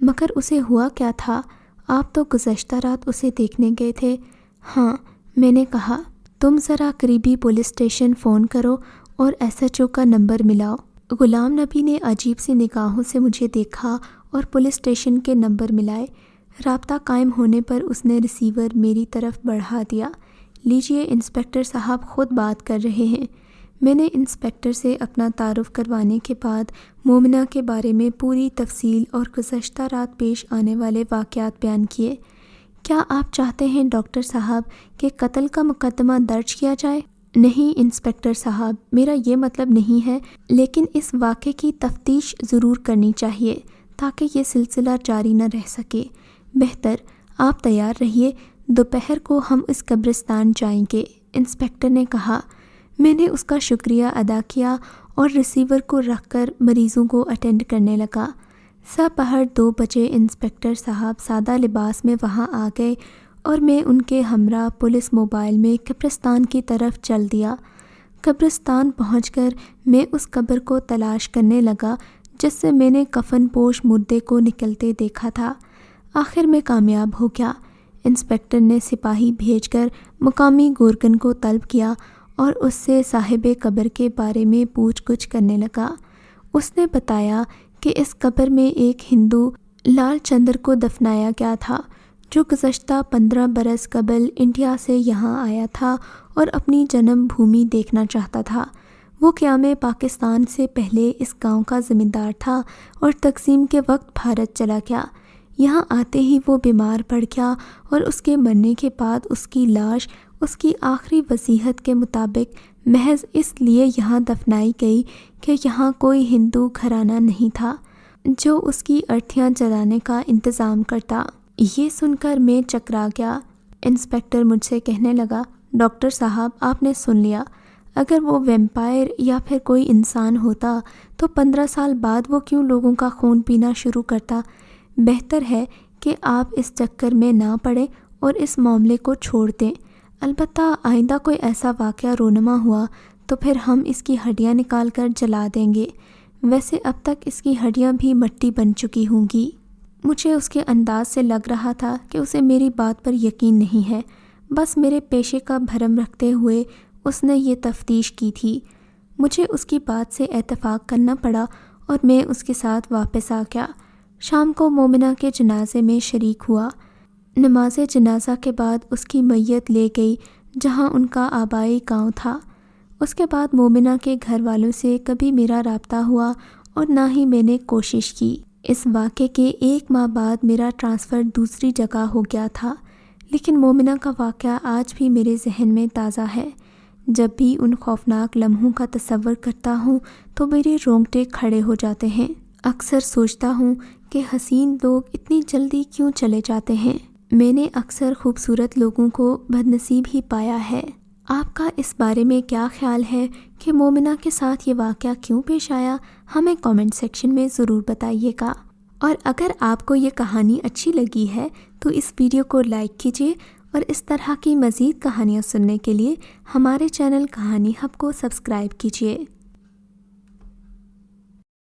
مگر اسے ہوا کیا تھا؟ آپ تو گزشتہ رات اسے دیکھنے گئے تھے۔ ہاں، میں نے کہا، تم ذرا قریبی پولیس اسٹیشن فون کرو اور SHO کا نمبر ملاؤ۔ غلام نبی نے عجیب سی نگاہوں سے مجھے دیکھا اور پولیس اسٹیشن کے نمبر ملائے۔ رابطہ قائم ہونے پر اس نے ریسیور میری طرف بڑھا دیا۔ لیجئے، انسپکٹر صاحب خود بات کر رہے ہیں۔ میں نے انسپکٹر سے اپنا تعارف کروانے کے بعد مومنہ کے بارے میں پوری تفصیل اور گزشتہ رات پیش آنے والے واقعات بیان کیے۔ کیا آپ چاہتے ہیں ڈاکٹر صاحب کہ قتل کا مقدمہ درج کیا جائے؟ نہیں انسپکٹر صاحب، میرا یہ مطلب نہیں ہے، لیکن اس واقعے کی تفتیش ضرور کرنی چاہیے تاکہ یہ سلسلہ جاری نہ رہ سکے۔ بہتر، آپ تیار رہیے، دوپہر کو ہم اس قبرستان جائیں گے، انسپکٹر نے کہا۔ میں نے اس کا شکریہ ادا کیا اور ریسیور کو رکھ کر مریضوں کو اٹینڈ کرنے لگا۔ سپہر 2 بجے انسپکٹر صاحب سادہ لباس میں وہاں آ گئے اور میں ان کے ہمراہ پولیس موبائل میں قبرستان کی طرف چل دیا۔ قبرستان پہنچ کر میں اس قبر کو تلاش کرنے لگا جس سے میں نے کفن پوش مردے کو نکلتے دیکھا تھا۔ آخر میں کامیاب ہو گیا۔ انسپکٹر نے سپاہی بھیج کر مقامی گورکن کو طلب کیا اور اس سے صاحب قبر کے بارے میں پوچھ گچھ کرنے لگا۔ اس نے بتایا کہ اس قبر میں ایک ہندو لال چندر کو دفنایا گیا تھا جو گزشتہ 15 برس قبل انڈیا سے یہاں آیا تھا اور اپنی جنم بھومی دیکھنا چاہتا تھا۔ وہ قیام پاکستان سے پہلے اس گاؤں کا زمیندار تھا اور تقسیم کے وقت بھارت چلا گیا۔ یہاں آتے ہی وہ بیمار پڑ گیا اور اس کے مرنے کے بعد اس کی لاش اس کی آخری وصیت کے مطابق محض اس لیے یہاں دفنائی گئی کہ یہاں کوئی ہندو گھرانہ نہیں تھا جو اس کی ارتھیاں جلانے کا انتظام کرتا۔ یہ سن کر میں چکرا گیا۔ انسپکٹر مجھ سے کہنے لگا، ڈاکٹر صاحب آپ نے سن لیا، اگر وہ ویمپائر یا پھر کوئی انسان ہوتا تو 15 سال بعد وہ کیوں لوگوں کا خون پینا شروع کرتا؟ بہتر ہے کہ آپ اس چکر میں نہ پڑیں اور اس معاملے کو چھوڑ دیں۔ البتہ آئندہ کوئی ایسا واقعہ رونما ہوا تو پھر ہم اس کی ہڈیاں نکال کر جلا دیں گے۔ ویسے اب تک اس کی ہڈیاں بھی مٹی بن چکی ہوں گی۔ مجھے اس کے انداز سے لگ رہا تھا کہ اسے میری بات پر یقین نہیں ہے، بس میرے پیشے کا بھرم رکھتے ہوئے اس نے یہ تفتیش کی تھی۔ مجھے اس کی بات سے اتفاق کرنا پڑا اور میں اس کے ساتھ واپس آ گیا۔ شام کو مومنہ کے جنازے میں شریک ہوا۔ نماز جنازہ کے بعد اس کی میت لے گئی جہاں ان کا آبائی گاؤں تھا۔ اس کے بعد مومنہ کے گھر والوں سے کبھی میرا رابطہ ہوا اور نہ ہی میں نے کوشش کی۔ اس واقعے کے 1 ماہ بعد میرا ٹرانسفر دوسری جگہ ہو گیا تھا، لیکن مومنہ کا واقعہ آج بھی میرے ذہن میں تازہ ہے۔ جب بھی ان خوفناک لمحوں کا تصور کرتا ہوں تو میرے رونگٹے کھڑے ہو جاتے ہیں۔ اکثر سوچتا ہوں کہ حسین لوگ اتنی جلدی کیوں چلے جاتے ہیں۔ میں نے اکثر خوبصورت لوگوں کو بدنصیب ہی پایا ہے۔ آپ کا اس بارے میں کیا خیال ہے کہ مومنہ کے ساتھ یہ واقعہ کیوں پیش آیا؟ ہمیں کامنٹ سیکشن میں ضرور بتائیے گا۔ اور اگر آپ کو یہ کہانی اچھی لگی ہے تو اس ویڈیو کو لائک کیجیے اور اس طرح کی مزید کہانیاں سننے کے لیے ہمارے چینل کہانی ہب کو سبسکرائب کیجیے۔